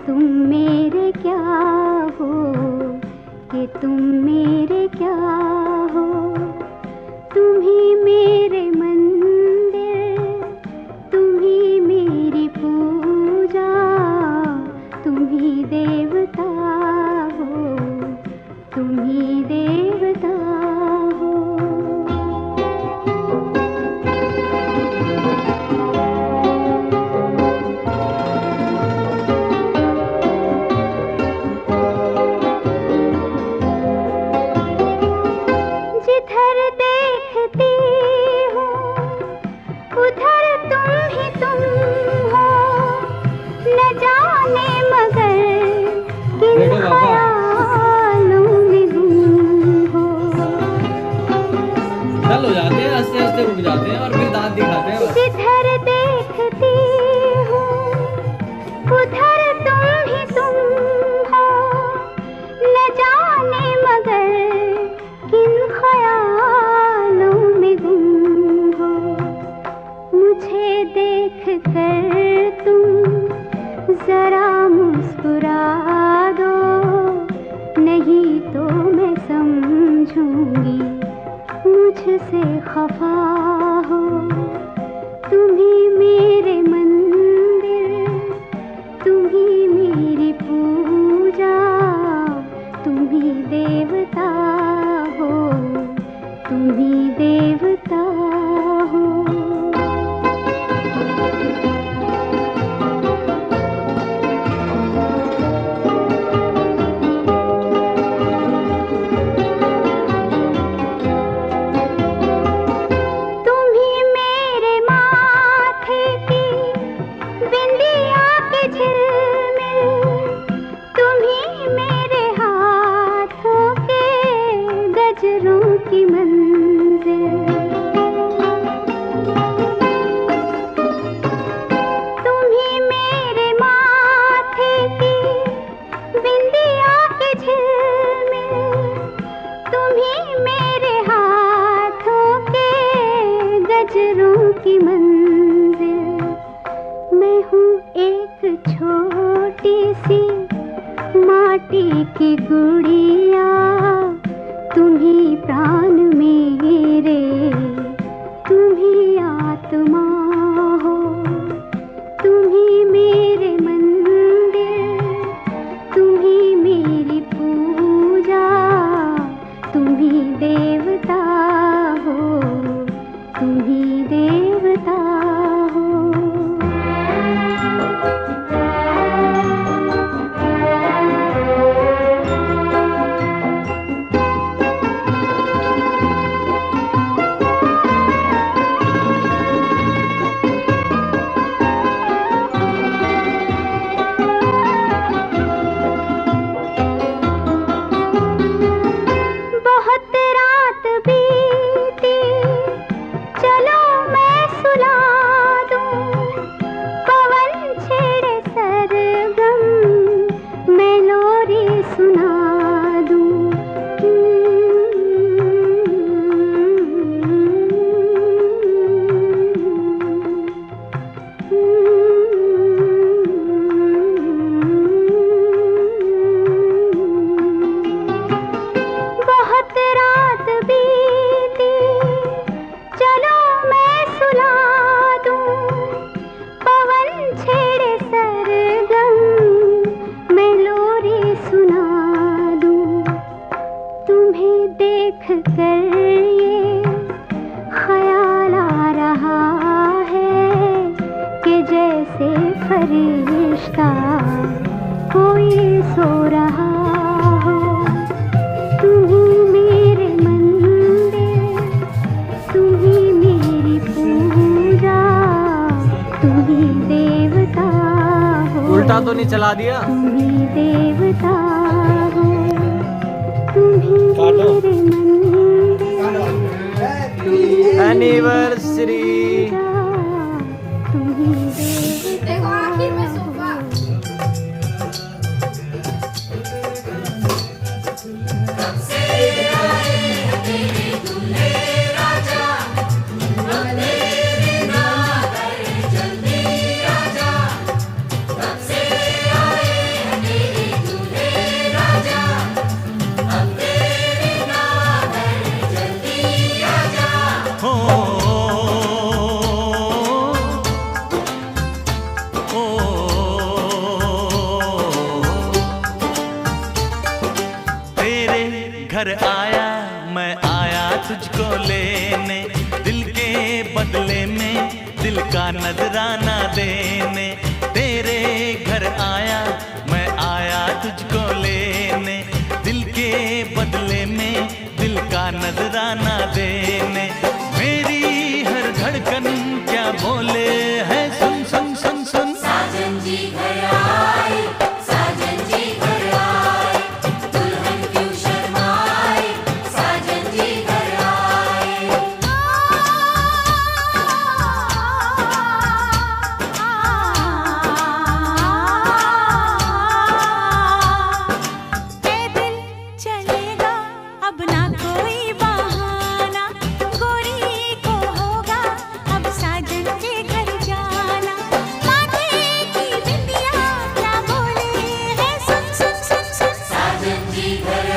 तुम मेरे क्या हो, कि तुम मेरे क्या हो। तुम ही मेरे मंदिर, तुम ही मेरी पूजा, तुम ही देवता हो, तुम ही देवता हो। जिधर देखती हूँ उधर तुम ही तुम हो, न जाने मगर किन ख्यालों में गुम हो। डल हो जाते हैं, हंसते हंसते रुक जाते हैं और फिर दांत दिखाते हैं बस। जिधर देखती हूँ उधर तुम ही तुम हो, न जाने मगर किन ख्यालों में गुम हो। मुझे देख कर तुम जरा मुस्कुरा दो, नहीं तो मैं समझूंगी मुझसे खफा हो। तुम ही मेरे मंदिर, तुम ही मेरी पूजा, तुम ही देवता हो, तुम ही देवता हो। तुम ही मेरे माथे की बिंदिया के झिलमिल, तुम ही मेरे हाथों के गजरों की मंजिल। तुम ही मेरे माथे की बिंदिया के झिलमिल, तुम ही मेरे हाथों के गजरों की मंजिल। मैं हूँ एक छोटी सी माटी की गुड़िया, तुम ही प्राण मेरे, तुम ही आत्मा हो। तुम ही मेरे मंदिर, तुम ही मेरी पूजा, तुम ही देवता हो, तुम ही देवता हो। बहुत रात बीती, चलो मैं सुला दूं, पवन छेड़े सरगम, मैं लोरी सुना दूं। बहुत रात बीती, चलो मैं सुला दूं, पवन छेड़े सरगम, मैं लोरी सुना दूं। तुम्हें देख कर ये ख्याल आ रहा है कि जैसे फरिश्ता कोई सो रहा हो। तुम ही मेरे मंदिर, तुम ही मेरी पूजा, तुम ही देवता हो। उल्टा तो नहीं चला दिया? तुम ही देवता हो, तुम ही मेरे मंदिर, एनिवर्सरी। तुम ही देवता हो। घर आया मैं आया तुझको लेने, दिल के बदले में दिल का नजराना देने। तेरे घर आया मैं आया तुझको लेने, दिल के बदले में दिल का नजराना देने। मेरी हर धड़कन क्या बोले है, सुन सुन सुन सुन। साजन जी घर आए, साजन जी घर आए, दुल्हन क्यों शर्माए, साजन जी घर आए। पैदल चलेगा अब ना कोई बहाना, गोरी को होगा अब साजन के घर जाना। माथे की बिंदिया क्या बोले है, सुन सुन सुन सुन। साजन जी घर